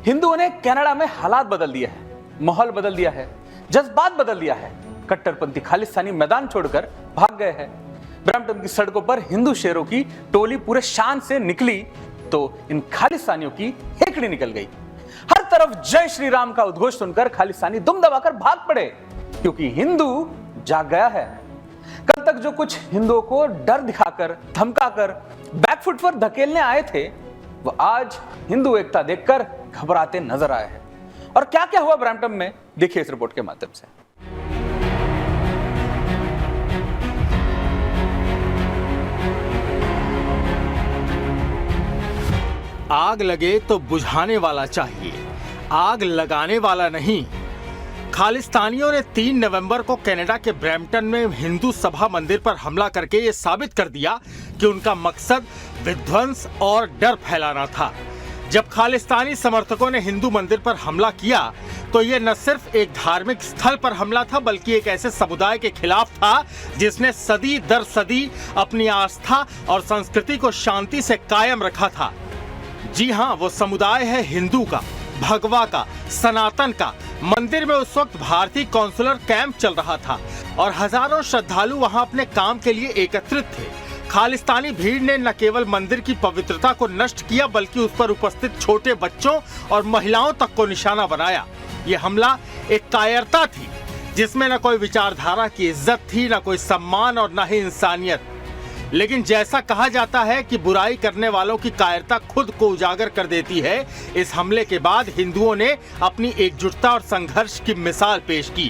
हिंदुओं ने कनाडा में हालात बदल दिए हैं, माहौल बदल दिया है, जज्बात बदल दिया है। कट्टरपंथी खालिस्तानी मैदान छोड़कर भाग गए हैं। ब्रैम्पटन की सड़कों पर हिंदू शेरों की टोली पूरे शान से निकली तो इन खालिस्तानियों की हेकड़ी निकल गई। हर तरफ जय श्री राम का उद्घोष सुनकर खालिस्तानी दुम दबाकर भाग पड़े, क्योंकि हिंदू जाग गया है। कल तक जो कुछ हिंदुओं को डर दिखाकर, धमकाकर बैकफुट पर धकेलने आए थे, वो आज हिंदू एकता देखकर घबराते नजर आए हैं। और क्या क्या हुआ ब्रैम्पटन में, देखिए इस रिपोर्ट के माध्यम से। आग लगे तो बुझाने वाला चाहिए, आग लगाने वाला नहीं। खालिस्तानियों ने 3 नवंबर को कनाडा के ब्रैम्पटन में हिंदू सभा मंदिर पर हमला करके ये साबित कर दिया कि उनका मकसद विध्वंस और डर फैलाना था। जब खालिस्तानी समर्थकों ने हिंदू मंदिर पर हमला किया तो यह न सिर्फ एक धार्मिक स्थल पर हमला था, बल्कि एक ऐसे समुदाय के खिलाफ था जिसने सदी दर सदी अपनी आस्था और संस्कृति को शांति से कायम रखा था। जी हां, वो समुदाय है हिंदू का, भगवा का, सनातन का। मंदिर में उस वक्त भारतीय कॉन्सुलर कैंप चल रहा था और हजारों श्रद्धालु वहां अपने काम के लिए एकत्रित थे। खालिस्तानी भीड़ ने न केवल मंदिर की पवित्रता को नष्ट किया, बल्कि उस पर उपस्थित छोटे बच्चों और महिलाओं तक को निशाना बनाया। ये हमला एक कायरता थी जिसमें न कोई विचारधारा की इज्जत थी, न कोई सम्मान और न ही इंसानियत। लेकिन जैसा कहा जाता है कि बुराई करने वालों की कायरता खुद को उजागर कर देती है, इस हमले के बाद हिंदुओं ने अपनी एकजुटता और संघर्ष की मिसाल पेश की।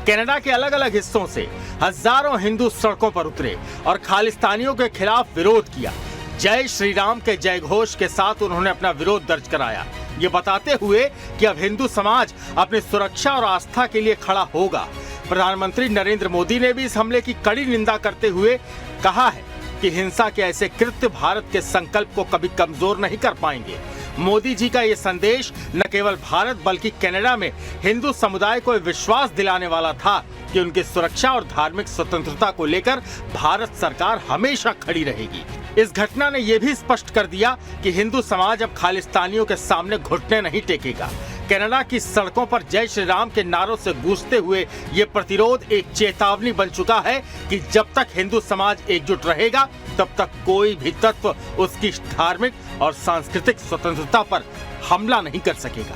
कनाडा के अलग अलग हिस्सों से हजारों हिंदू सड़कों पर उतरे और खालिस्तानियों के खिलाफ विरोध किया। जय श्री राम के जय घोष के साथ उन्होंने अपना विरोध दर्ज कराया, ये बताते हुए कि अब हिंदू समाज अपनी सुरक्षा और आस्था के लिए खड़ा होगा। प्रधानमंत्री नरेंद्र मोदी ने भी इस हमले की कड़ी निंदा करते हुए कहा है कि हिंसा के ऐसे कृत्य भारत के संकल्प को कभी कमजोर नहीं कर पाएंगे। मोदी जी का ये संदेश न केवल भारत बल्कि कनाडा में हिंदू समुदाय को विश्वास दिलाने वाला था कि उनकी सुरक्षा और धार्मिक स्वतंत्रता को लेकर भारत सरकार हमेशा खड़ी रहेगी। इस घटना ने यह भी स्पष्ट कर दिया कि हिंदू समाज अब खालिस्तानियों के सामने घुटने नहीं टेकेगा। कनाडा की सड़कों पर जय श्री राम के नारों से गूंजते हुए ये प्रतिरोध एक चेतावनी बन चुका है कि जब तक हिंदू समाज एकजुट रहेगा तब तक कोई भी तत्व उसकी धार्मिक और सांस्कृतिक स्वतंत्रता पर हमला नहीं कर सकेगा।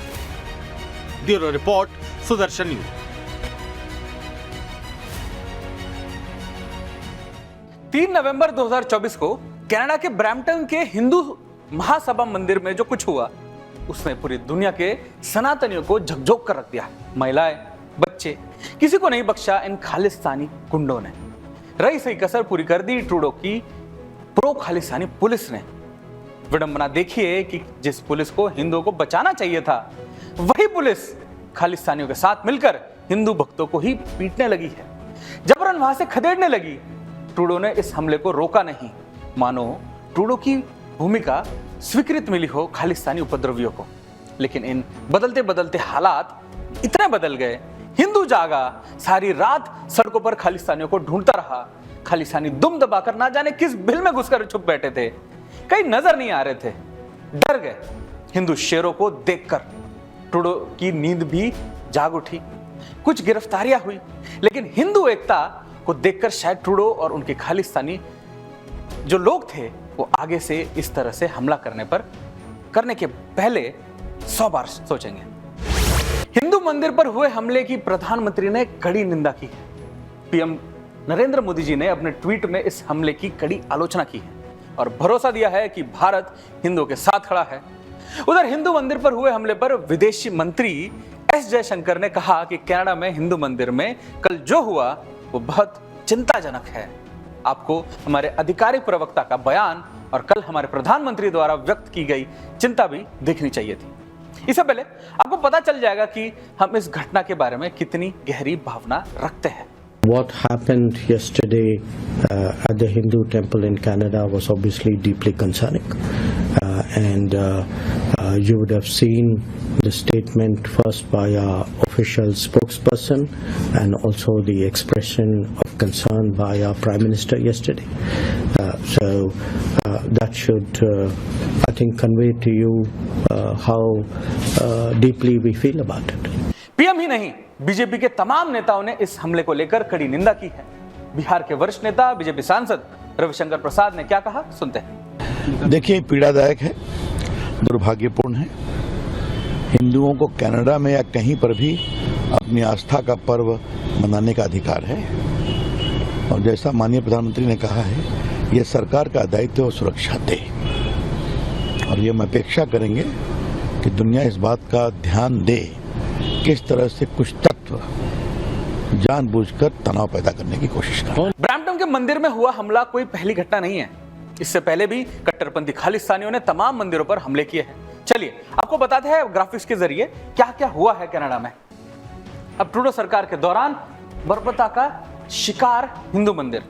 Bureau report, Sudarshan news. तीन नवंबर 2024 को कनाडा के ब्रैम्पटन के हिंदू महासभा मंदिर में जो कुछ हुआ उसने पूरी दुनिया के सनातनियों को झकझोर कर रख दिया। महिलाएं, बच्चे, किसी को नहीं बख्शा इन खालिस्तानी गुंडों ने। रही सही कसर पूरी कर दी ट्रूडो की प्रो खालिस्तानी पुलिस ने। विडंबना देखिए कि जिस पुलिस को हिंदुओं को बचाना चाहिए था, वही पुलिस खालिस्तानियों के साथ मिलकर हिंदू भक्तों को ही पीटने लगी है, जबरन वहां से खदेड़ने लगी। ट्रूडो ने इस हमले को रोका नहीं, मानो ट्रूडो की भूमिका स्वीकृत मिली हो खालिस्तानी उपद्रवियों को। लेकिन इन बदलते बदलते हालात इतने बदल गए, हिंदू जागा, सारी रात सड़कों पर खालिस्तानियों को ढूंढता रहा। खालिस्तानी दुम दबाकर ना जाने किस बिल में घुसकर छुप बैठे थे, कहीं नजर नहीं आ रहे थे, डर गए हिंदू शेरों को देखकर। ट्रूडो की नींद भी जाग उठी, कुछ गिरफ्तारियां हुई, लेकिन हिंदू एकता को देखकर शायद ट्रूडो और उनके खालिस्तानी जो लोग थे वो आगे से इस तरह से हमला करने के पहले 100 बार सोचेंगे। हिंदू मंदिर पर हुए हमले की प्रधानमंत्री ने कड़ी निंदा की है। पीएम नरेंद्र मोदी जी ने अपने ट्वीट में इस हमले की कड़ी आलोचना की है और भरोसा दिया है कि भारत हिंदुओं के साथ खड़ा है। उधर हिंदू मंदिर पर हुए हमले पर विदेशी मंत्री एस जयशंकर ने कहा कि कनाडा में हिंदू मंदिर में कल जो हुआ वो बहुत चिंताजनक है। आपको हमारे आधिकारिक प्रवक्ता का बयान और कल हमारे प्रधानमंत्री द्वारा व्यक्त की गई चिंता भी देखनी चाहिए थी। इससे पहले आपको पता चल जाएगा कि हम इस घटना के बारे में कितनी गहरी भावना रखते हैं। What happened yesterday at the Hindu temple in Canada was obviously deeply concerning, and You would have seen the statement first by our official spokesperson and also the expression of concern by our Prime Minister yesterday. That should, I think, convey to you how deeply we feel about it. PM ही नहीं, BJP के तमाम नेताओं ने इस हमले को लेकर कड़ी निंदा की है। बिहार के वरिष्ठ नेता बीजेपी सांसद रविशंकर प्रसाद ने क्या कहा, सुनते हैं। देखिए, पीड़ादायक है, दुर्भाग्यपूर्ण है। हिंदुओं को कनाडा में या कहीं पर भी अपनी आस्था का पर्व मनाने का अधिकार है और जैसा माननीय प्रधानमंत्री ने कहा है, यह सरकार का दायित्व सुरक्षा दे और ये हम अपेक्षा करेंगे कि दुनिया इस बात का ध्यान दे किस तरह से कुछ तत्व जानबूझकर तनाव पैदा करने की कोशिश कर। ब्रैम्पटन के मंदिर में हुआ हमला कोई पहली घटना नहीं है। इससे पहले भी कट्टरपंथी खालिस्तानियों ने तमाम मंदिरों पर हमले किए हैं। चलिए आपको बताते हैं ग्राफिक्स के जरिए क्या क्या हुआ है कनाडा में। अब ट्रूडो सरकार के दौरान बर्बरता का शिकार हिंदू मंदिर।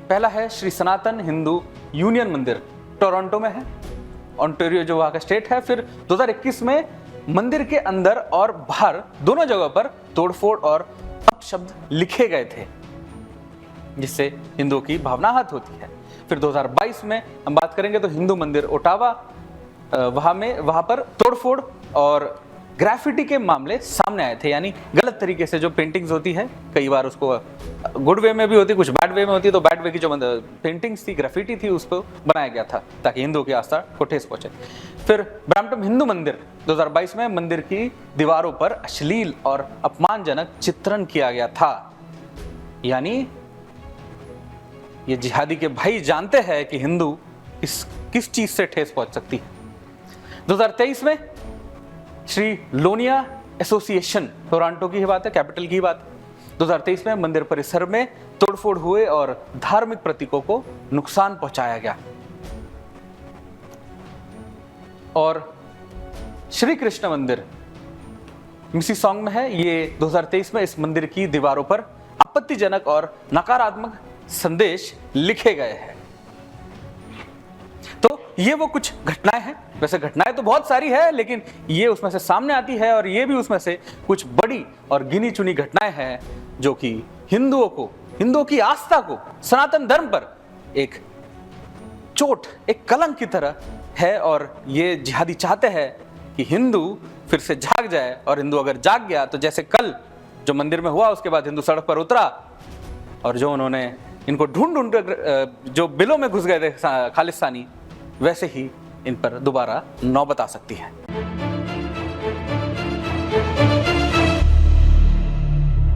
पहला है श्री सनातन हिंदू यूनियन मंदिर, टोरंटो में है, ओंटारियो जो वहां का स्टेट है। फिर 2021 में मंदिर के अंदर और बाहर दोनों जगहों पर तोड़फोड़ और अपशब्द लिखे गए थे, जिससे हिंदुओं की भावना आहत होती है। फिर 2022 में हम बात करेंगे तो हिंदू मंदिर ओटावा, वहां पर तोड़फोड़ और ग्राफिटी के मामले सामने आए थे। यानी गलत तरीके से जो पेंटिंग्स होती है, कई बार उसको गुड वे में भी होती, कुछ बैड वे में होती, तो बैड वे की जो पेंटिंग्स थी, ग्राफिटी थी, उसको बनाया गया था ताकि हिंदुओं की आस्था को ठेस पहुंचे। फिर ब्रैम्पटन हिंदू मंदिर 2022 में मंदिर की दीवारों पर अश्लील और अपमानजनक चित्रण किया गया था। यानी ये जिहादी के भाई जानते हैं कि हिंदू किस चीज से ठेस पहुंच सकती है। 2023 में श्री लोनिया एसोसिएशन, टोरंटो की ही बात है, कैपिटल की ही बात है। 2023 में मंदिर परिसर में तोड़फोड़ हुए और धार्मिक प्रतीकों को नुकसान पहुंचाया गया। और श्री कृष्ण मंदिर मिसिसॉन्ग में है। ये 2023 में इस मंदिर की दीवारों पर आपत्तिजनक और नकारात्मक संदेश लिखे गए हैं। तो ये वो कुछ घटनाएं हैं। वैसे घटनाएं तो बहुत सारी है, लेकिन ये उसमें से सामने आती है और ये भी उसमें से कुछ बड़ी और गिनी चुनी घटनाएं हैं जो कि हिंदुओं की आस्था को, सनातन धर्म पर एक चोट, एक कलंक की तरह है। और ये जिहादी चाहते हैं कि हिंदू फिर से जाग जाए, और हिंदू अगर जाग गया तो जैसे कल जो मंदिर में हुआ, उसके बाद हिंदू सड़क पर उतरा और जो उन्होंने इनको ढूंढ कर जो बिलों में घुस गए थे खालिस्तानी, वैसे ही इन पर दोबारा नौबत आ सकती है।